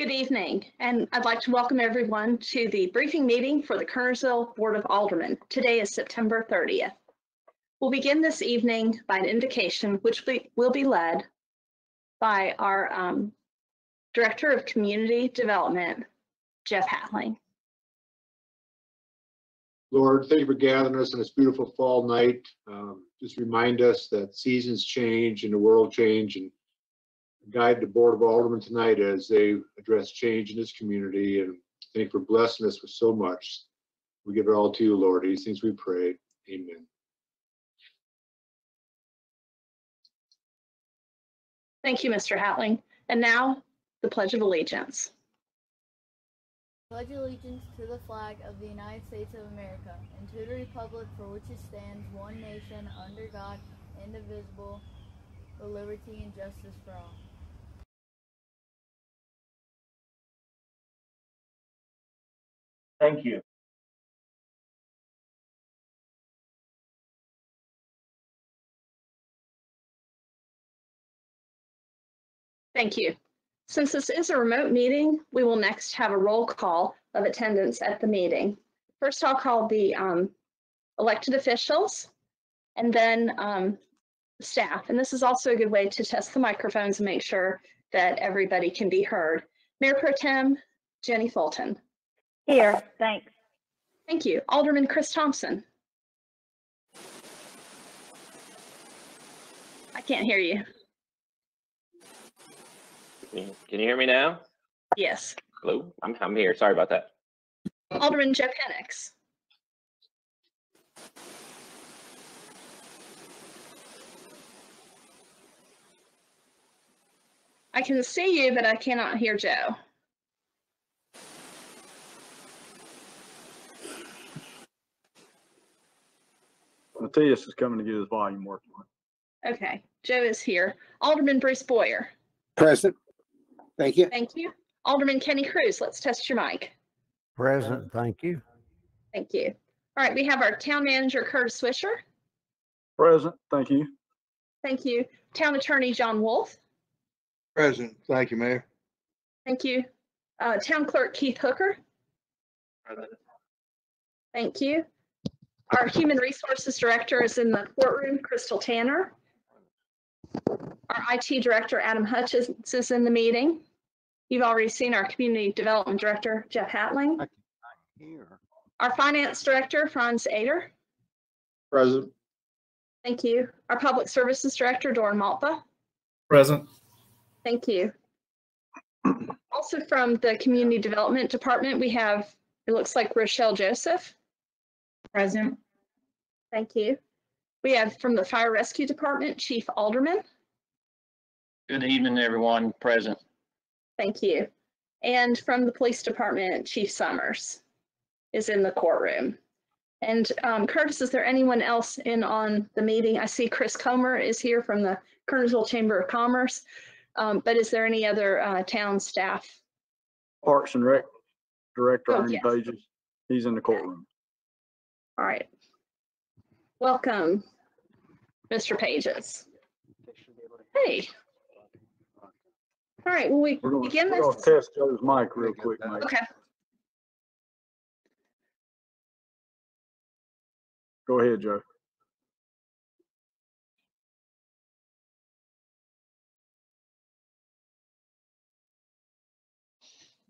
Good evening, and I'd like to welcome everyone to the briefing meeting for the Kernersville Board of Aldermen. Today is September 30th. We'll begin this evening by an invocation which will be led by our Director of Community Development, Jeff Hatling. Lord, thank you for gathering us on this beautiful fall night. Just remind us that seasons change and the world change, and guide the Board of Aldermen tonight as they address change in this community. And thank you for blessing us with so much. We give it all to you, Lord. These things we pray. Amen. Thank you, Mr. Hatling. And now, the Pledge of Allegiance. Pledge allegiance to the flag of the United States of America and to the republic for which it stands, one nation, under God, indivisible, with liberty and justice for all. Thank you. Thank you. Since this is a remote meeting, we will next have a roll call of attendance at the meeting. First, I'll call the elected officials and then staff. And this is also a good way to test the microphones and make sure that everybody can be heard. Mayor Pro Tem Jenny Fulton. Here, thanks. Thank you. Alderman Chris Thompson. I can't hear you. Can you hear me now? Yes. Hello, I'm here. Sorry about that. Alderman Joe Penix. I can see you, but I cannot hear Joe. Matthias is coming to get his volume working. Okay, Joe is here. Alderman Bruce Boyer. Present. Thank you. Thank you. Alderman Kenny Cruz, let's test your mic. Present. Thank you. Thank you. All right, we have our town manager, Curtis Swisher. Present. Thank you. Thank you. Town attorney, John Wolf. Present. Thank you, Mayor. Thank you. Town clerk, Keith Hooker. Present. Thank you. Our human resources director is in the courtroom, Crystal Tanner. Our IT director, Adam Hutchins, is in the meeting. You've already seen our community development director, Jeff Hatling. Our finance director, Franz Ader. Present. Thank you. Our public services director, Doran Malpa. Present. Thank you. Also from the community development department, we have, it looks like Rochelle Joseph. Present. Thank you. We have from the fire rescue department, Chief Aldermen. Good evening, everyone. Present. Thank you. And from the police department, Chief Summers is in the courtroom. And Curtis, is there anyone else in on the meeting? I see Chris Comer is here from the Kernersville Chamber of Commerce. But is there any other town staff? Parks and Rec Director Ernie yes. Pages. He's in the courtroom. All right. Welcome, Mr. Pages. Hey. All right, well, we begin this. We're gonna test Joe's mic real quick, Mike. Okay. Go ahead, Joe.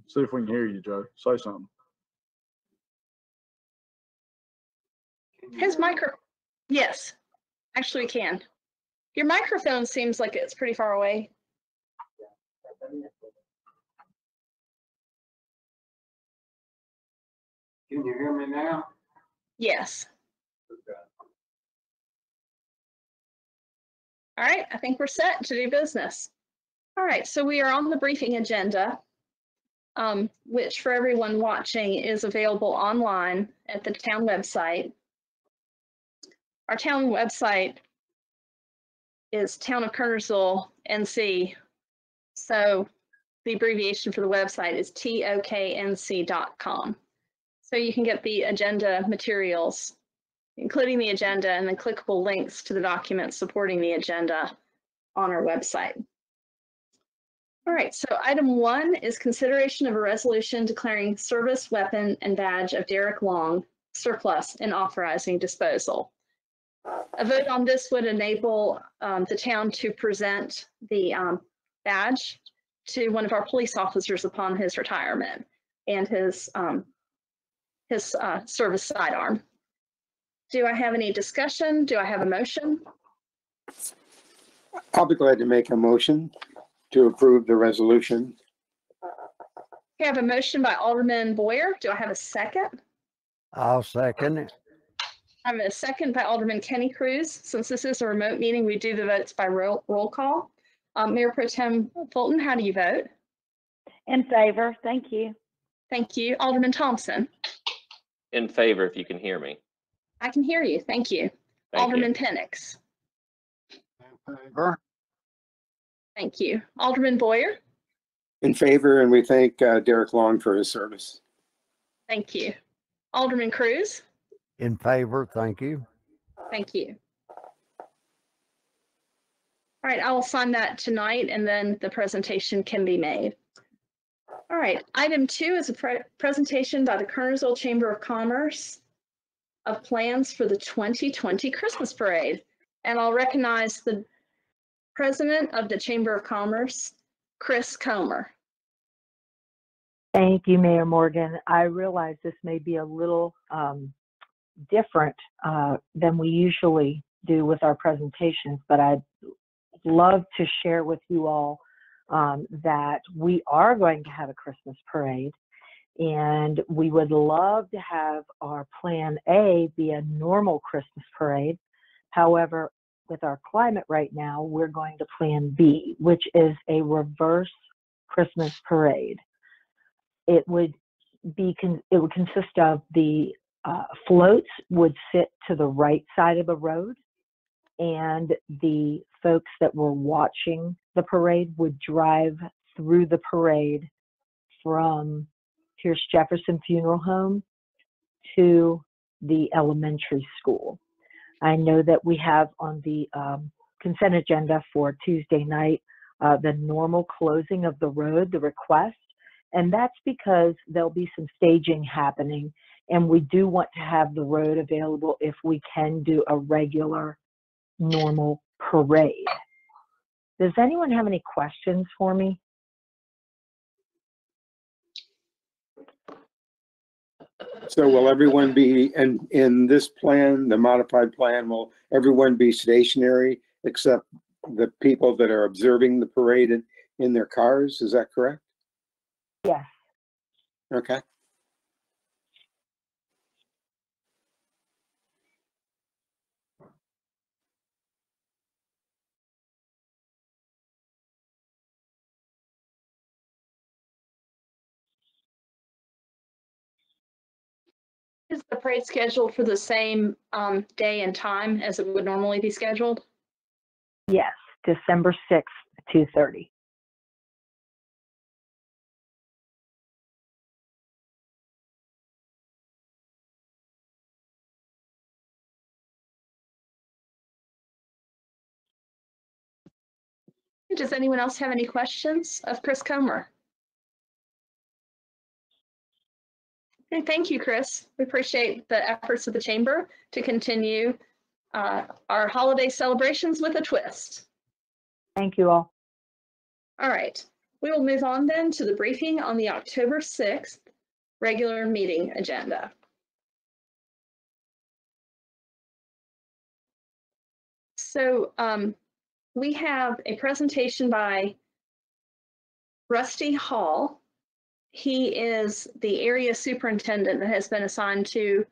See if we can hear you, Joe. Say something. His micro, yes, actually we can. Your microphone seems like it's pretty far away. Can you hear me now? Yes. All right, I think we're set to do business. All right, so we are on the briefing agenda, which for everyone watching is available online at the town website. Our town website is Town of Kernersville, NC. So the abbreviation for the website is toknc.com. So you can get the agenda materials, including the agenda and the clickable links to the documents supporting the agenda on our website. All right, so item 1 is consideration of a resolution declaring service, weapon, and badge of Derek Long surplus and authorizing disposal. A vote on this would enable the town to present the badge to one of our police officers upon his retirement and his service sidearm. Do I have any discussion? Do I have a motion? I'll be glad to make a motion to approve the resolution. I have a motion by Alderman Boyer. Do I have a second? I'll second it. I have a second by Alderman Kenny Cruz. Since this is a remote meeting, we do the votes by roll call. Mayor Pro Tem Fulton, how do you vote? In favor, thank you. Thank you. Alderman Thompson? In favor, if you can hear me. I can hear you. Thank you. Thank Alderman you. Penix? In favor. Thank you. Alderman Boyer? In favor, and we thank Derek Long for his service. Thank you. Alderman Cruz? In favor, thank you. Thank you. All right, I will sign that tonight and then the presentation can be made. All right, item 2 is a presentation by the Kernersville Chamber of Commerce of plans for the 2020 Christmas Parade. And I'll recognize the President of the Chamber of Commerce, Chris Comer. Thank you, Mayor Morgan. I realize this may be a little different than we usually do with our presentations, but I'd love to share with you all that we are going to have a Christmas parade, and we would love to have our Plan A be a normal Christmas parade. However, with our climate right now, we're going to Plan B, which is a reverse Christmas parade. It would consist of the floats would sit to the right side of the road, and the folks that were watching the parade would drive through the parade from Pierce Jefferson Funeral Home to the elementary school. I know that we have on the consent agenda for Tuesday night the normal closing of the road, the request, and that's because there'll be some staging happening, and we do want to have the road available if we can do a regular, normal parade. Does anyone have any questions for me? So will everyone be, in this plan, the modified plan, will everyone be stationary except the people that are observing the parade in their cars? Is that correct? Yes. Okay. Is the parade scheduled for the same day and time as it would normally be scheduled? Yes, December 6th, 2:30. Does anyone else have any questions of Chris Comer? Okay, thank you, Chris. We appreciate the efforts of the Chamber to continue our holiday celebrations with a twist. Thank you all. All right, we will move on then to the briefing on the October 6th regular meeting agenda. So we have a presentation by Rusty Hall. He is the area superintendent that has been assigned to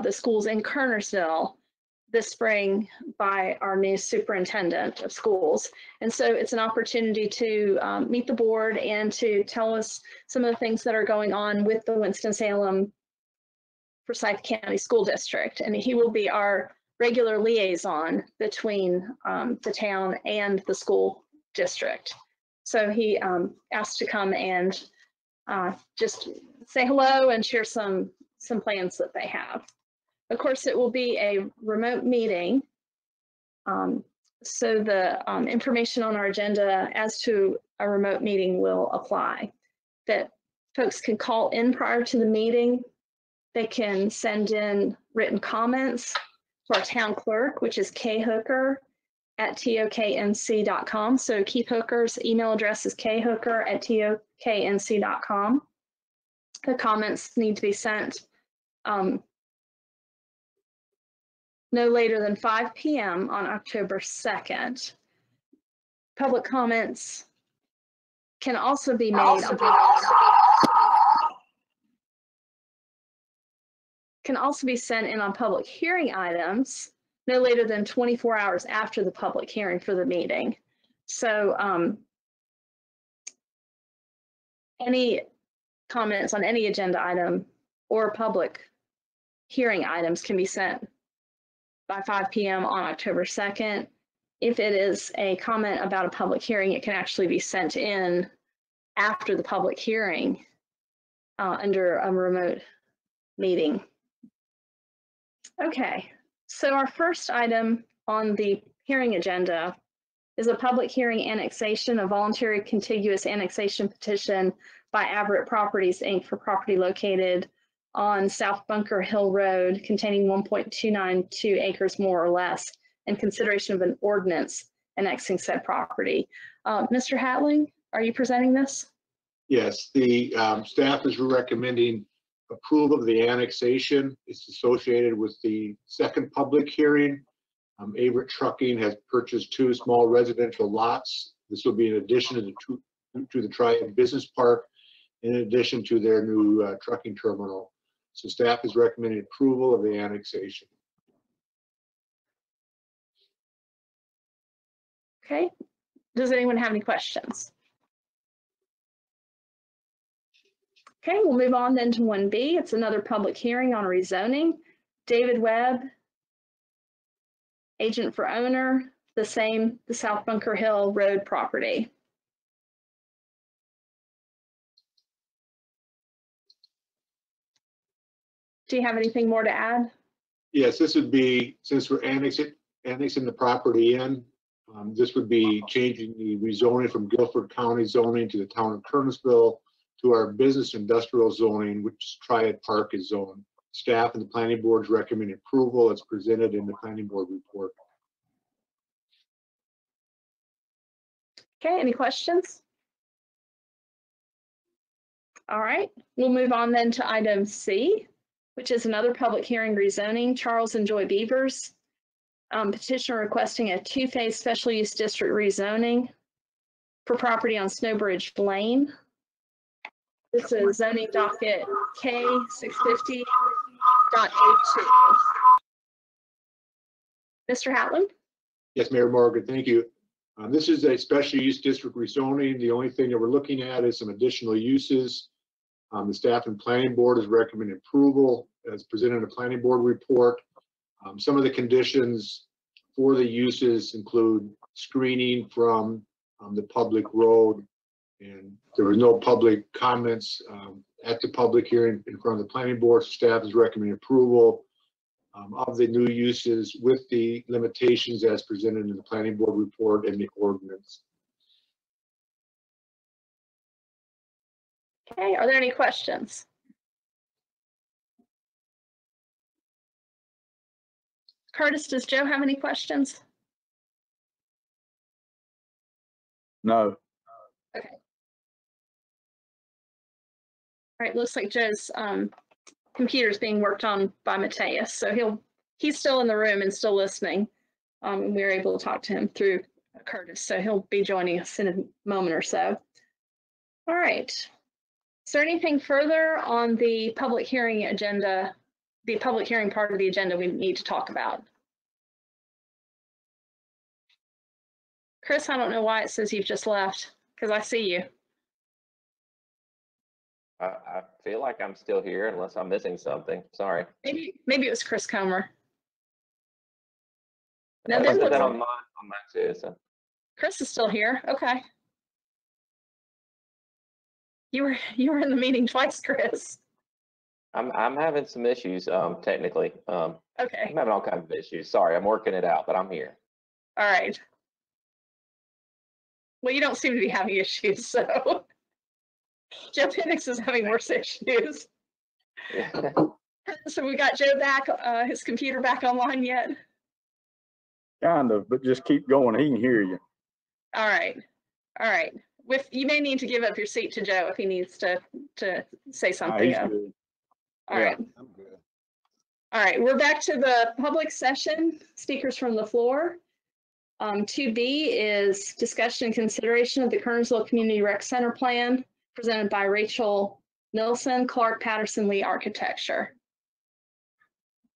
the schools in Kernersville this spring by our new superintendent of schools. And so it's an opportunity to meet the board and to tell us some of the things that are going on with the Winston-Salem Forsyth County School District. And he will be our regular liaison between the town and the school district. So he asked to come and just say hello and share some plans that they have. Of course, it will be a remote meeting. So the information on our agenda as to a remote meeting will apply. That folks can call in prior to the meeting. They can send in written comments to our town clerk, which is khooker@toknc.com. So Keith Hooker's email address is khooker@toknc.com. The comments need to be sent no later than 5 p.m. on October 2nd. Public comments can also be made on can also be sent in on public hearing items no later than 24 hours after the public hearing for the meeting. So any comments on any agenda item or public hearing items can be sent by 5 p.m. on October 2nd. If it is a comment about a public hearing, it can actually be sent in after the public hearing under a remote meeting. Okay, so our first item on the hearing agenda is a public hearing annexation, a voluntary contiguous annexation petition by Averett Properties, Inc. for property located on South Bunker Hill Road containing 1.292 acres more or less in consideration of an ordinance annexing said property. Mr. Hatling, are you presenting this? Yes, the staff is recommending approval of the annexation. It's associated with the second public hearing. Averett Trucking has purchased 2 small residential lots. This will be in addition to the Triad Business Park, in addition to their new trucking terminal. So staff is recommending approval of the annexation. Okay, does anyone have any questions? Okay, we'll move on then to 1B. It's another public hearing on rezoning. David Webb, agent for owner, the South Bunker Hill Road property. Do you have anything more to add? Yes, this would be, since we're annexing the property in, this would be changing the rezoning from Guilford County zoning to the town of Kernersville to our business industrial zoning, which Triad Park is zoned. Staff and the planning boards recommend approval as presented in the planning board report. Okay, any questions? All right, we'll move on then to item C, which is another public hearing rezoning. Charles and Joy Beavers, petitioner requesting a 2-phase special use district rezoning for property on Snowbridge Lane. This is zoning docket K650.82. Mr. Hatland? Yes, Mayor Morgan, thank you. This is a special use district rezoning. The only thing that we're looking at is some additional uses. The staff and planning board is recommending approval as presented in the planning board report. Some of the conditions for the uses include screening from the public road, and there was no public comments at the public hearing in front of the planning board. So staff is recommending approval of the new uses with the limitations as presented in the planning board report and the ordinance. Okay, are there any questions? Curtis, does Joe have any questions? No. Okay. All right, looks like Joe's computer is being worked on by Mateus, so he's still in the room and still listening. And we were able to talk to him through Curtis, so he'll be joining us in a moment or so. All right. Is there anything further on the public hearing agenda, the public hearing part of the agenda we need to talk about? Chris, I don't know why it says you've just left, because I see you. I feel like I'm still here unless I'm missing something. Sorry. Maybe it was Chris Comer. No, I this put looks that like on mine too. So Chris is still here. Okay. You were in the meeting twice, Chris. I'm having some issues technically. Okay. I'm having all kinds of issues. Sorry, I'm working it out, but I'm here. All right. Well, you don't seem to be having issues, so. Joe Penix is having worse issues. So we got Joe back, his computer back online yet? Kind of, but just keep going. He can hear you. All right. All right. You may need to give up your seat to Joe if he needs to say something. He's good. All right. I'm good. All right. We're back to the public session. Speakers from the floor. 2B is discussion and consideration of the Kernersville Community Rec Center plan presented by Rachel Nilsson, Clark Patterson Lee Architecture.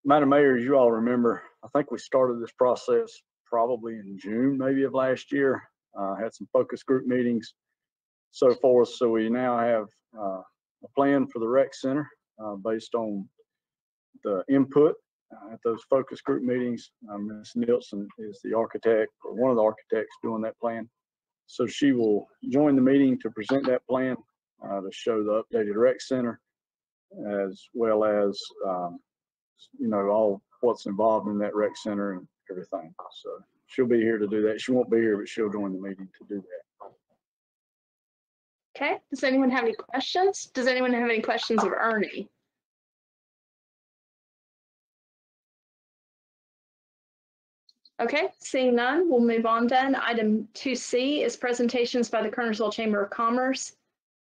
Madam Mayor, as you all remember, I think we started this process probably in June, maybe of last year. Had some focus group meetings, so forth. So we now have a plan for the rec center based on the input at those focus group meetings. Ms. Nilsson is the architect, or one of the architects doing that plan. So she will join the meeting to present that plan to show the updated rec center, as well as all what's involved in that rec center and everything. So she'll be here to do that. She won't be here, but she'll join the meeting to do that. Okay. Does anyone have any questions? Does anyone have any questions of Ernie? Okay, seeing none, we'll move on then. Item 2C is presentations by the Kernersville Chamber of Commerce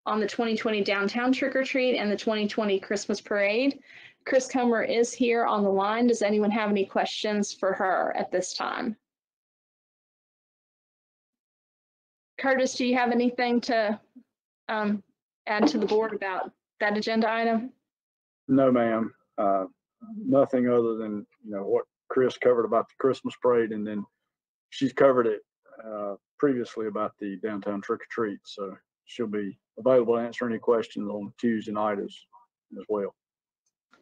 on the 2020 Downtown Trick or Treat and the 2020 Christmas Parade. Chris Comer is here on the line. Does anyone have any questions for her at this time? Curtis, do you have anything to add to the board about that agenda item? No, ma'am. Nothing other than what Chris covered about the Christmas parade, and then she's covered it previously about the downtown trick or treat. So she'll be available to answer any questions on Tuesday night as well.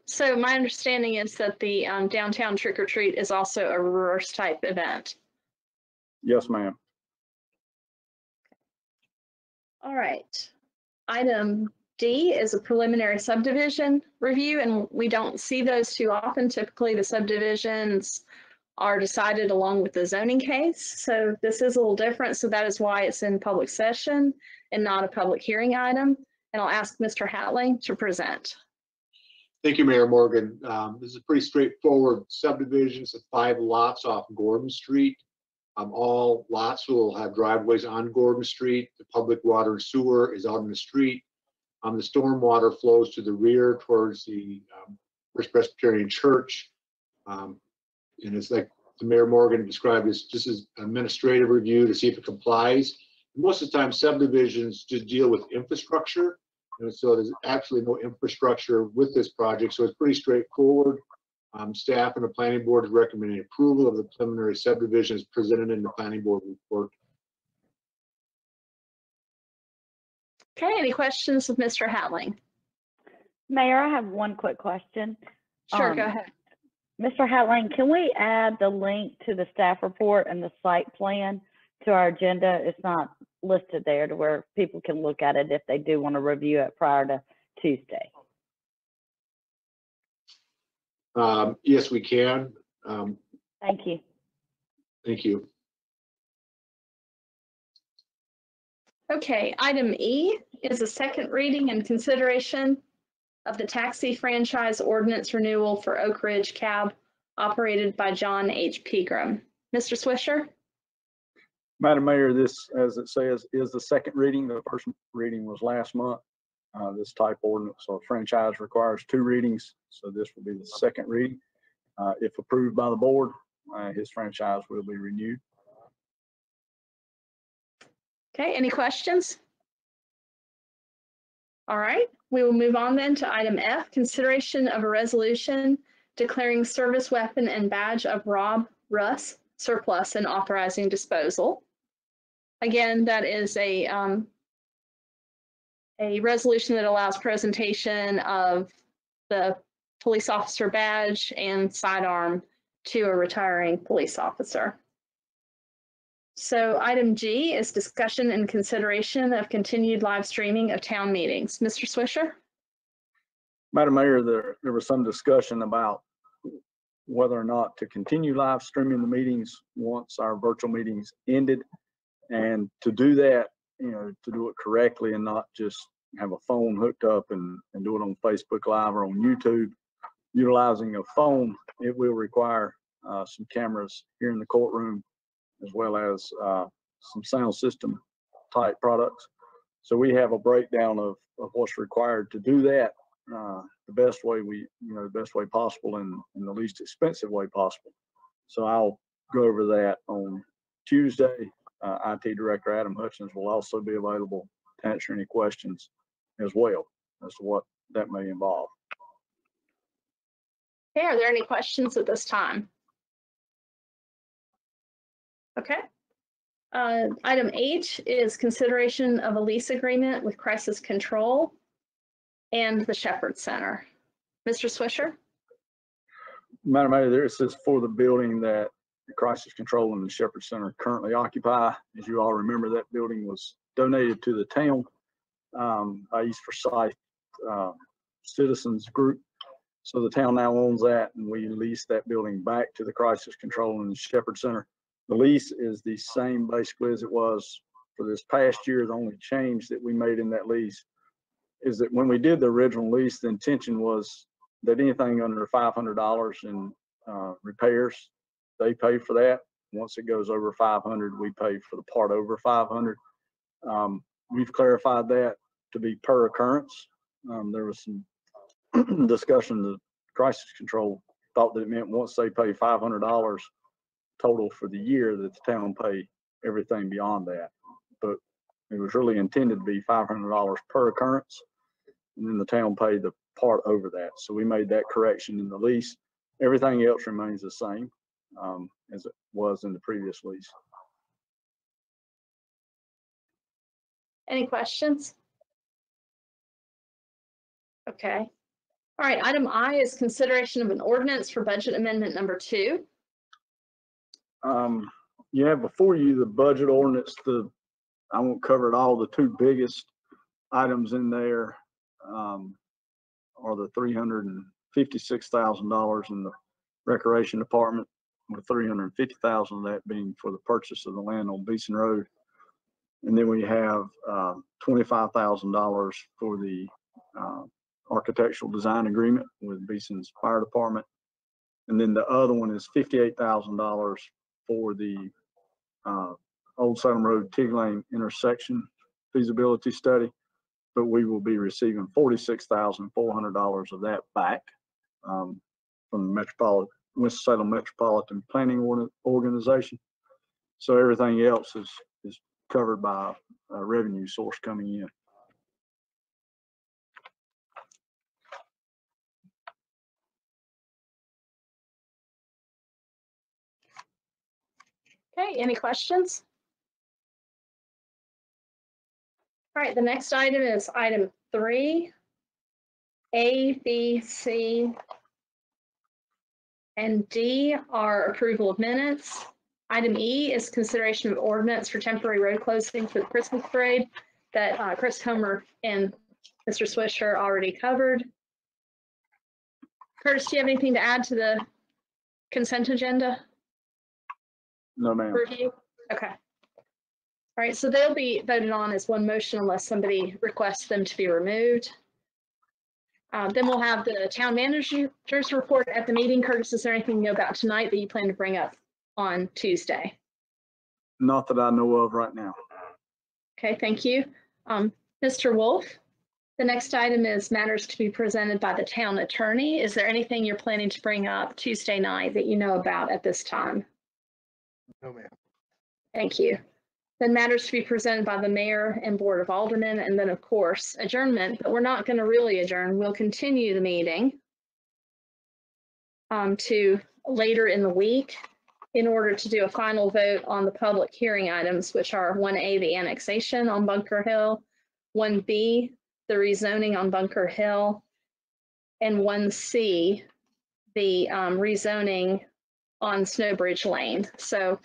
So my understanding is that the downtown trick or treat is also a reverse type event. Yes, ma'am. All right. Item D is a preliminary subdivision review, and we don't see those too often. Typically, the subdivisions are decided along with the zoning case. So this is a little different. So that is why it's in public session and not a public hearing item. And I'll ask Mr. Hatling to present. Thank you, Mayor Morgan. This is a pretty straightforward subdivision. It's 5 lots off Gordon Street. All lots will have driveways on Gordon Street. The public water and sewer is out in the street. The stormwater flows to the rear towards the First Presbyterian Church. And it's like the Mayor Morgan described as just as administrative review to see if it complies. Most of the time, subdivisions just deal with infrastructure. And so there's absolutely no infrastructure with this project. So it's pretty straightforward. Staff and the planning board is recommending approval of the preliminary subdivision as presented in the planning board report. Okay, any questions of Mr. Hatling? Mayor, I have one quick question. Sure, go ahead. Mr. Hatling, can we add the link to the staff report and the site plan to our agenda? It's not listed there to where people can look at it if they do want to review it prior to Tuesday. Yes, we can. Thank you. Thank you. Okay, item E is a second reading and consideration of the taxi franchise ordinance renewal for Oak Ridge Cab operated by John H. Pegram. Mr. Swisher? Madam Mayor, this, as it says, is the second reading. The first reading was last month. This type ordinance or franchise requires 2 readings, so this will be the second reading. If approved by the board, his franchise will be renewed. Okay, any questions? All right, we will move on then to item F, consideration of a resolution declaring service weapon and badge of Rob Russ surplus and authorizing disposal. Again, that is a resolution that allows presentation of the police officer badge and sidearm to a retiring police officer. So item G is discussion and consideration of continued live streaming of town meetings. Mr. Swisher? Madam Mayor, there was some discussion about whether or not to continue live streaming the meetings once our virtual meetings ended. And to do that, to do it correctly and not just have a phone hooked up and do it on Facebook Live or on YouTube, utilizing a phone, it will require some cameras here in the courtroom, as well as some sound system type products. So we have a breakdown of what's required to do that the best way the best way possible and in the least expensive way possible. So I'll go over that on Tuesday. IT Director Adam Hutchins will also be available to answer any questions as well as to what that may involve. Okay, are there any questions at this time? Okay. Item H is consideration of a lease agreement with Crisis Control and the Shepherd Center. Mr. Swisher? Madam Mayor, this is for the building that the Crisis Control and the Shepherd Center currently occupy. As you all remember, that building was donated to the town by East Forsyth Citizens Group. So the town now owns that, and we lease that building back to the Crisis Control and the Shepherd Center. The lease is the same basically as it was for this past year. The only change that we made in that lease is that when we did the original lease, the intention was that anything under $500 in repairs, they pay for that. Once it goes over 500, we pay for the part over 500. We've clarified that to be per occurrence. There was some discussion that Crisis Control thought that it meant once they pay $500 total for the year that the town pay everything beyond that. But it was really intended to be $500 per occurrence, and then the town paid the part over that. So we made that correction in the lease. Everything else remains the same as it was in the previous lease. Any questions? Okay. All right, item I is consideration of an ordinance for budget amendment number 2. You have before you the budget ordinance. I won't cover it all. The two biggest items in there are the $356,000 in the Recreation Department, with $350,000 of that being for the purchase of the land on Beeson Road. And then we have $25,000 for the architectural design agreement with Beeson's Fire Department. And then the other one is $58,000 for the Old Salem Road Tig Lane intersection feasibility study. But we will be receiving $46,400 of that back from the Winston-Salem Metropolitan Planning Organization. So everything else is covered by a revenue source coming in. Okay, any questions? All right, the next item is item 3. A, B, C, and D are approval of minutes. Item E is consideration of ordinance for temporary road closing for the Christmas parade that Chris Homer and Mr. Swisher already covered. Curtis, do you have anything to add to the consent agenda? No, ma'am. Review? Okay. All right, so they'll be voted on as one motion unless somebody requests them to be removed. Then we'll have the town manager's report at the meeting. Curtis, is there anything you know about tonight that you plan to bring up on Tuesday? Not that I know of right now. Okay, thank you. Mr. Wolf, the next item is matters to be presented by the town attorney. Is there anything you're planning to bring up Tuesday night that you know about at this time? No, ma'am. Thank you. Then matters to be presented by the mayor and board of aldermen, and then of course adjournment, but we're not going to really adjourn. We'll continue the meeting to later in the week in order to do a final vote on the public hearing items, which are 1A, the annexation on Bunker Hill, 1B, the rezoning on Bunker Hill, and 1C, the rezoning on Snowbridge Lane. So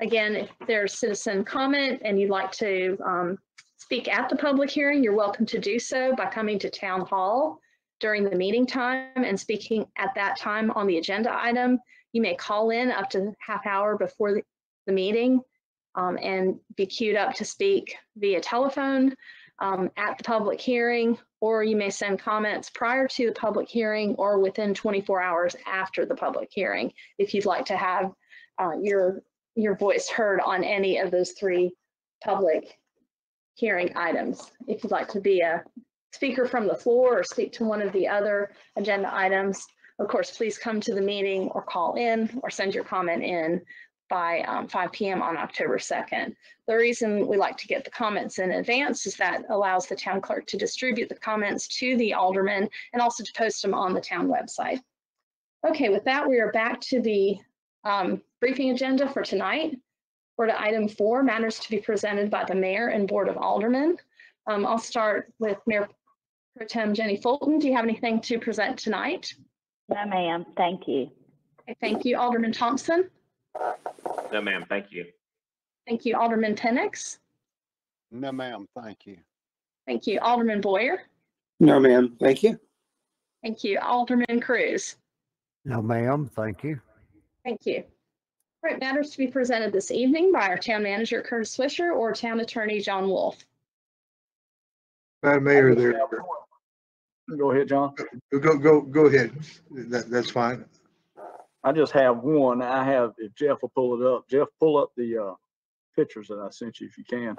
again, if there's citizen comment and you'd like to speak at the public hearing, you're welcome to do so by coming to Town Hall during the meeting time and speaking at that time on the agenda item. You may call in up to half hour before the meeting and be queued up to speak via telephone at the public hearing, or you may send comments prior to the public hearing or within 24 hours after the public hearing if you'd like to have your voice heard on any of those 3 public hearing items. If you'd like to be a speaker from the floor or speak to one of the other agenda items, of course, please come to the meeting or call in or send your comment in by 5 p.m. on October 2nd. The reason we like to get the comments in advance is that allows the town clerk to distribute the comments to the aldermen and also to post them on the town website. Okay, with that, we are back to the briefing agenda for tonight. We're to item 4, matters to be presented by the mayor and board of aldermen. I'll start with Mayor Pro Tem Jenny Fulton. Do you have anything to present tonight? No, ma'am. Thank you. Okay, thank you. Alderman Thompson? No, ma'am, thank you. Thank you. Alderman Penix? No, ma'am, thank you. Thank you. Alderman Boyer? No, ma'am. Thank you. Thank you. Alderman Cruz? No, ma'am, thank you. Thank you. All right, matters to be presented this evening by our town manager, Curtis Swisher, or town attorney, John Wolf. Madam Mayor, there. Go ahead, John. Go ahead. That's fine. I just have one. If Jeff will pull it up. Jeff, pull up the pictures that I sent you if you can.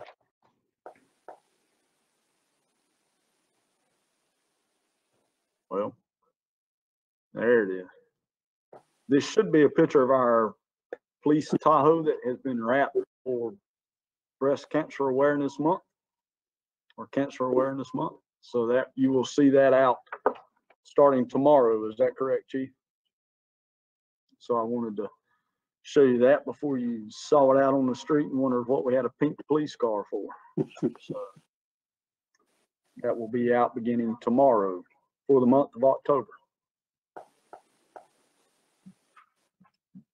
Well, there it is. This should be a picture of our police Tahoe that has been wrapped for Breast Cancer Awareness Month or Cancer Awareness Month. So that you will see that out starting tomorrow. Is that correct, Chief? So I wanted to show you that before you saw it out on the street and wondered what we had a pink police car for. So that will be out beginning tomorrow for the month of October.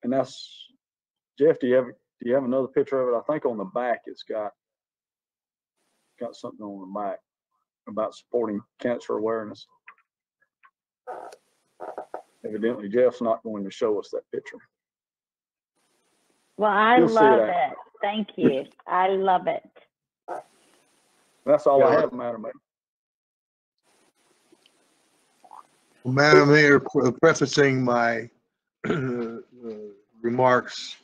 And that's, Jeff, do you have another picture of it? I think on the back it's got something on the back about supporting cancer awareness. Evidently, Jeff's not going to show us that picture. Well, I You'll see love it. it. Thank you. I love it. That's all I have, Madam Mayor. Madam Mayor, prefacing my remarks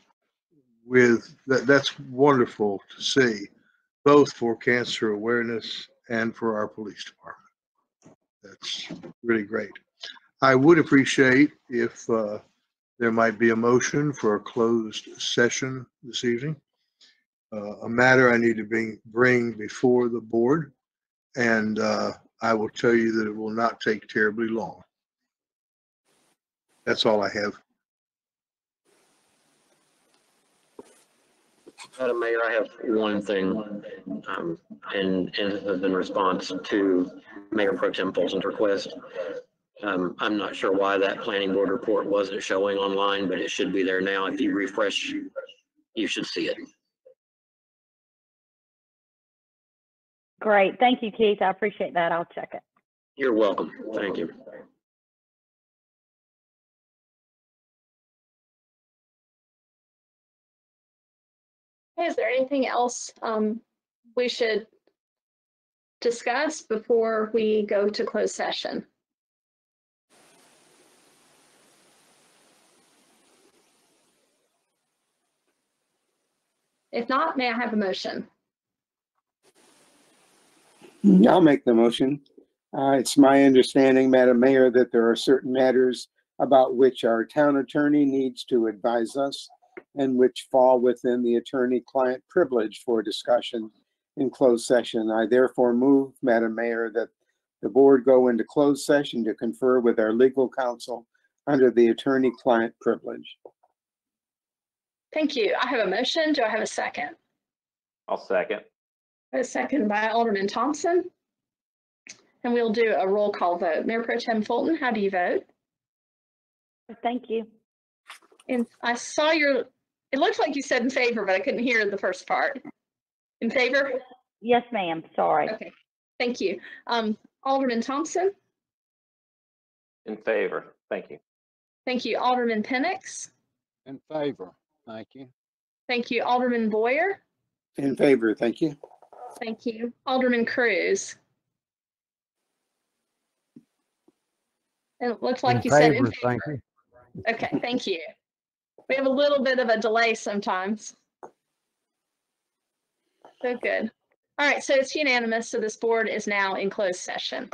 with that's wonderful to see, both for cancer awareness and for our police department. That's really great. I would appreciate if there might be a motion for a closed session this evening. A matter I need to bring before the board, and I will tell you that it will not take terribly long. That's all I have. Madam Mayor, I have one thing, and this is in response to Mayor Pro Tem Fulton's request. I'm not sure why that planning board report wasn't showing online, but it should be there now. If you refresh, you should see it. Great. Thank you, Keith. I appreciate that. I'll check it. You're welcome. Thank you. Hey, is there anything else we should discuss before we go to closed session? If not, may I have a motion? I'll make the motion. It's my understanding, Madam Mayor, that there are certain matters about which our town attorney needs to advise us and which fall within the attorney-client privilege for discussion in closed session. I therefore move, Madam Mayor, that the board go into closed session to confer with our legal counsel under the attorney-client privilege. Thank you. I have a motion. Do I have a second? I'll second. A second by Alderman Thompson. And we'll do a roll call vote. Mayor Pro Tem Fulton, how do you vote? Thank you. And I saw it looks like you said in favor, but I couldn't hear the first part. In favor? Yes, ma'am. Sorry. Okay. Thank you. Alderman Thompson? In favor. Thank you. Thank you. Alderman Penix? In favor. Thank you. Thank you. Alderman Boyer. In favor, thank you. Thank you. Alderman Cruz. And it looks like In you said in favor, thank you. Okay, thank you. We have a little bit of a delay sometimes. So good. All right, so it's unanimous. So this board is now in closed session.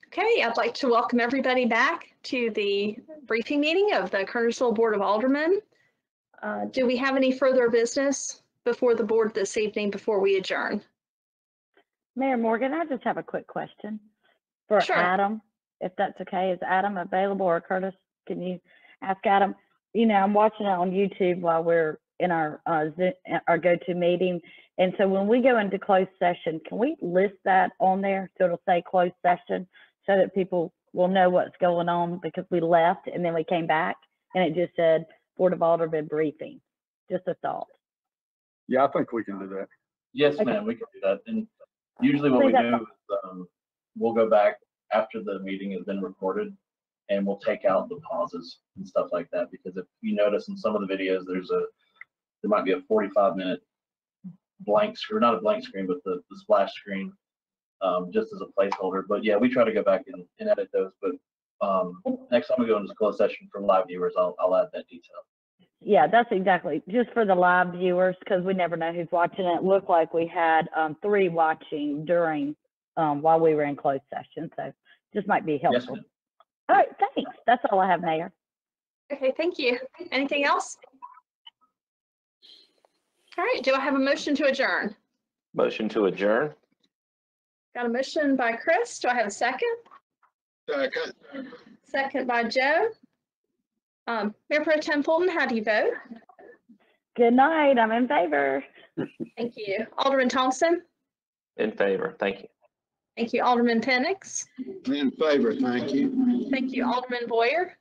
Okay, I'd like to welcome everybody back to the briefing meeting of the Kernersville Board of Aldermen. Do we have any further business before the board this evening before we adjourn? Mayor Morgan, I just have a quick question for Sure. Adam, if that's okay. Is Adam available, or Curtis? Can you ask Adam? You know, I'm watching it on YouTube while we're in our go-to meeting. And so when we go into closed session, can we list that on there so it'll say closed session so that people will know what's going on, because we left and then we came back and it just said Board of Aldermen briefing. Just a thought. Yeah, I think we can do that. Yes, ma'am, we can do that. And usually what we do is we'll go back after the meeting has been recorded and we'll take out the pauses and stuff like that, because if you notice in some of the videos, there might be a 45-minute blank screen, not a blank screen, but the splash screen, just as a placeholder. But yeah, we try to go back and edit those. But next time we go into closed session for live viewers, I'll add that detail. Yeah, that's exactly, just for the live viewers, because we never know who's watching it. It looked like we had 3 watching during while we were in closed session, so just might be helpful. Yes, all right, thanks. That's all I have, Mayor. Okay, thank you. Anything else? All right, do I have a motion to adjourn? Motion to adjourn. Got a motion by Chris. Do I have a second? Second. Second by Joe. Mayor Pro Tem Fulton, how do you vote? Good night. I'm in favor. Thank you. Alderman Thompson? In favor. Thank you. Thank you. Alderman Penix? In favor, thank you. Thank you. Alderman Boyer?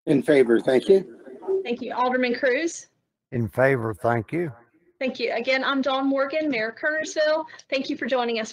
In favor, thank you. Thank you. Alderman Cruz? In favor, thank you. Thank you. Again, I'm Dawn Morgan, Mayor of Kernersville. Thank you for joining us